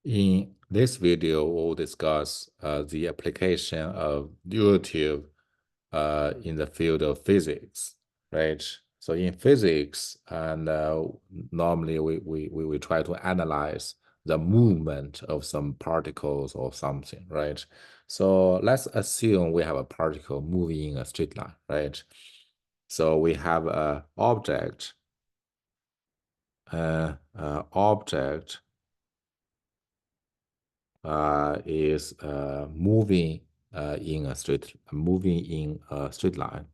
In this video, we'll discuss the application of derivative in the field of physics, right? So in physics, and normally we try to analyze the movement of some particles or something, right? So let's assume we have a particle moving in a straight line, right? So we have a object, object is moving in a straight line,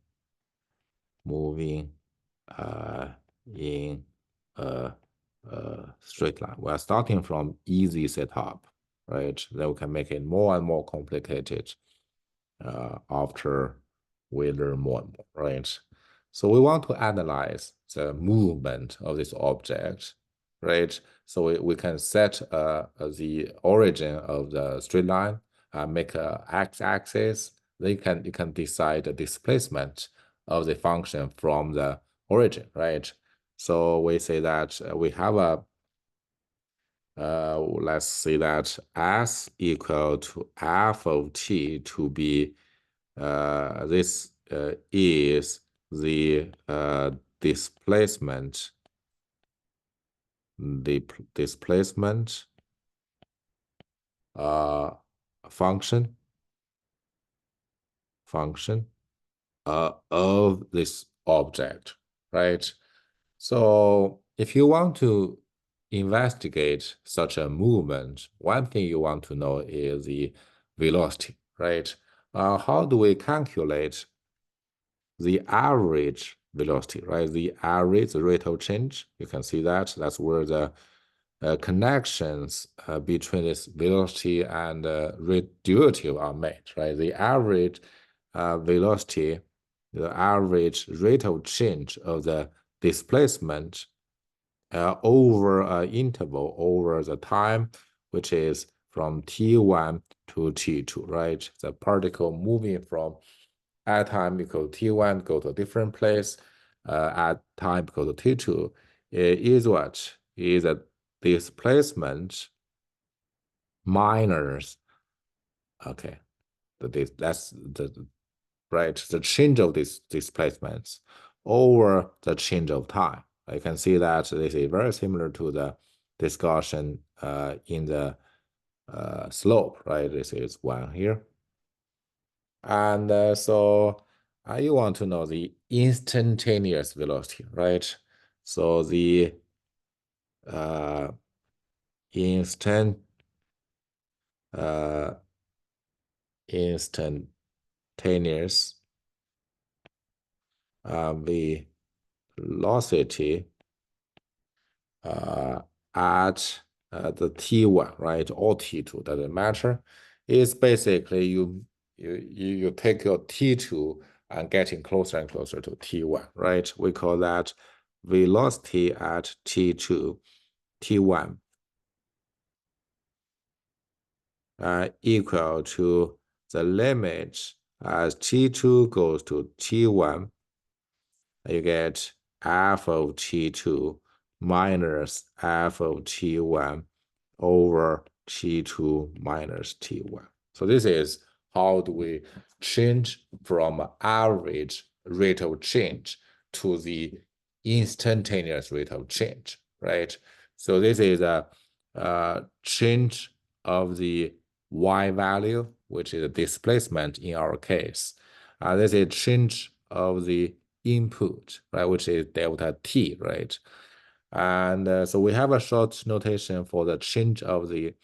moving in a, straight line. We're starting from easy setup, right? Then we can make it more and more complicated after we learn more and more, right? So we want to analyze the movement of this object, right? So we can set the origin of the straight line, make a x-axis. Then you can decide the displacement of the function from the origin, right? So we say that we have a let's say that s equal to f of t to be this is the displacement, the displacement function of this object, right? So if you want to investigate such a movement, one thing you want to know is the velocity, right? How do we calculate the average velocity, right? The average rate of change. You can see that. That's where the connections between this velocity and rate derivative are made, right? The average velocity, the average rate of change of the displacement over an interval over the time, which is from t1 to t2, right? The particle moving from at time equal to t1 go to a different place, at time equal to t2 is what? Is a displacement minus, okay, that's the right, the change of these displacements over the change of time. You can see that this is very similar to the discussion in the slope, right? This is one here. And so you want to know the instantaneous velocity, right? So the uh, instant uh, instantaneous velocity at the t1, right, or t2, doesn't matter. Is basically you take your t2 and getting closer and closer to t1, right? We call that velocity at t2, t1 equal to the limit as t2 goes to t1. You get f of t2 minus f of t1 over t2 minus t1. So this is how do we change from average rate of change to the instantaneous rate of change, right? So this is a change of the y value, which is a displacement in our case. This is change of the input, right, which is delta t, right? And so we have a short notation for the change of the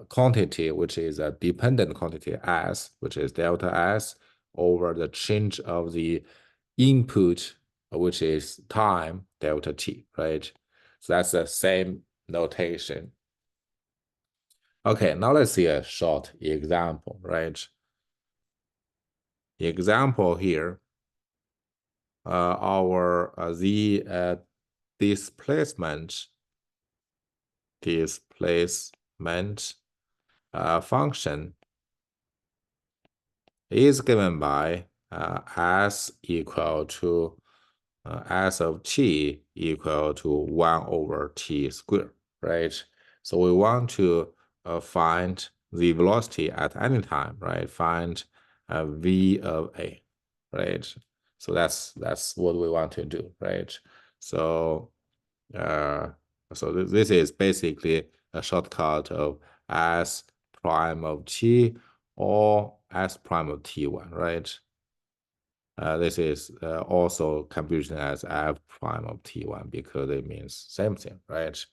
quantity, which is a dependent quantity s, which is delta s, over the change of the input, which is time, delta t, right? So that's the same notation. Okay, now let's see a short example, right? The example here, the displacement function is given by s equal to s of t equal to 1 over t squared, right? So we want to find the velocity at any time, right? Find v of a, right? So that's what we want to do, right? So this is basically a shortcut of s prime of t or s prime of t1, right? This is also computed as f prime of t1 because it means same thing, right?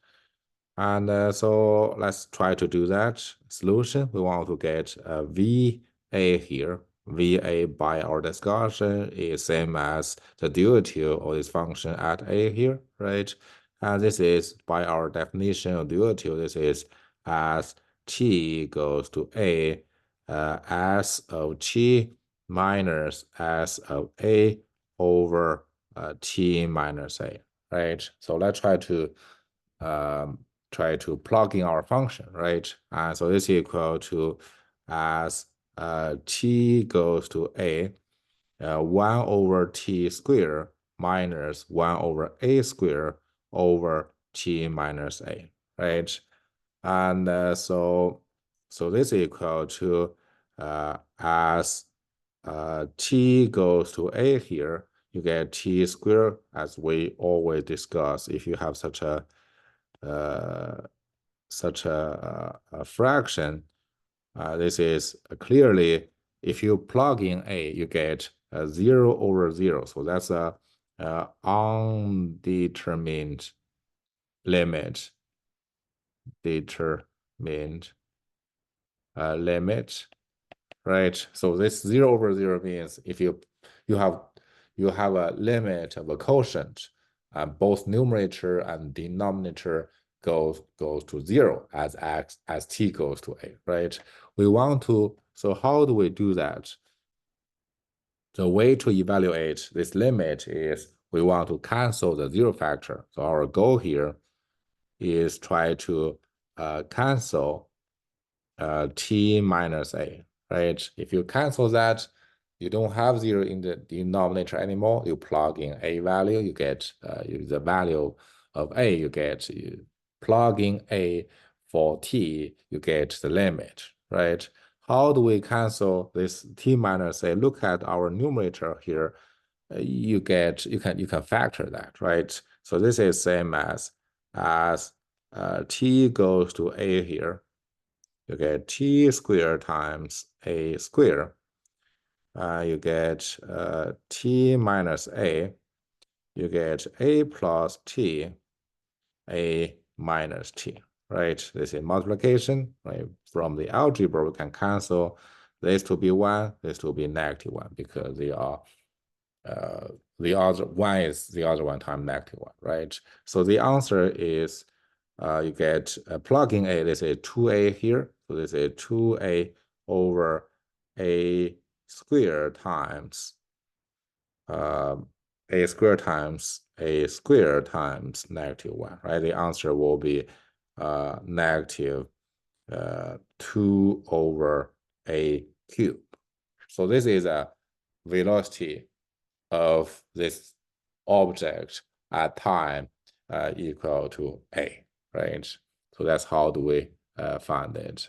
And so let's try to do that. Solution, we want to get VA here. VA by our discussion is same as the derivative of this function at A here, right? And this is by our definition of derivative, this is as t goes to A, s of t minus s of A over t minus A, right? So let's try to plug in our function, right? And so this is equal to as t goes to a, 1 over t squared minus 1 over a squared over t minus a, right? And so this is equal to as t goes to a here, you get t squared, as we always discuss. If you have such a fraction, this is clearly, if you plug in a, you get 0 over 0. So that's a undetermined limit, right? So this 0 over 0 means if you have a limit of a quotient, both numerator and denominator goes to 0 as t goes to a, right? We want to, so how do we do that? The way to evaluate this limit is we want to cancel the 0 factor. So our goal here is try to cancel t minus a, right? If you cancel that, you don't have 0 in the denominator anymore. You plug in a value, you get the value of a, you plug in a for t, you get the limit, right? How do we cancel this t minus a? Look at our numerator here. You can factor that, right? So this is same as t goes to a here. You get t squared times a squared. You get t minus a. You get a plus t, a minus t, right? This is multiplication, right? From the algebra, we can cancel this to be 1, this to be -1, because they are the other one is the other one times -1, right? So the answer is you get plugging a, this is 2a here. So this is 2a over a squared times a squared times a squared times -1, right? The answer will be negative 2 over a cube. So this is a velocity of this object at time equal to a, right? So that's how do we find it.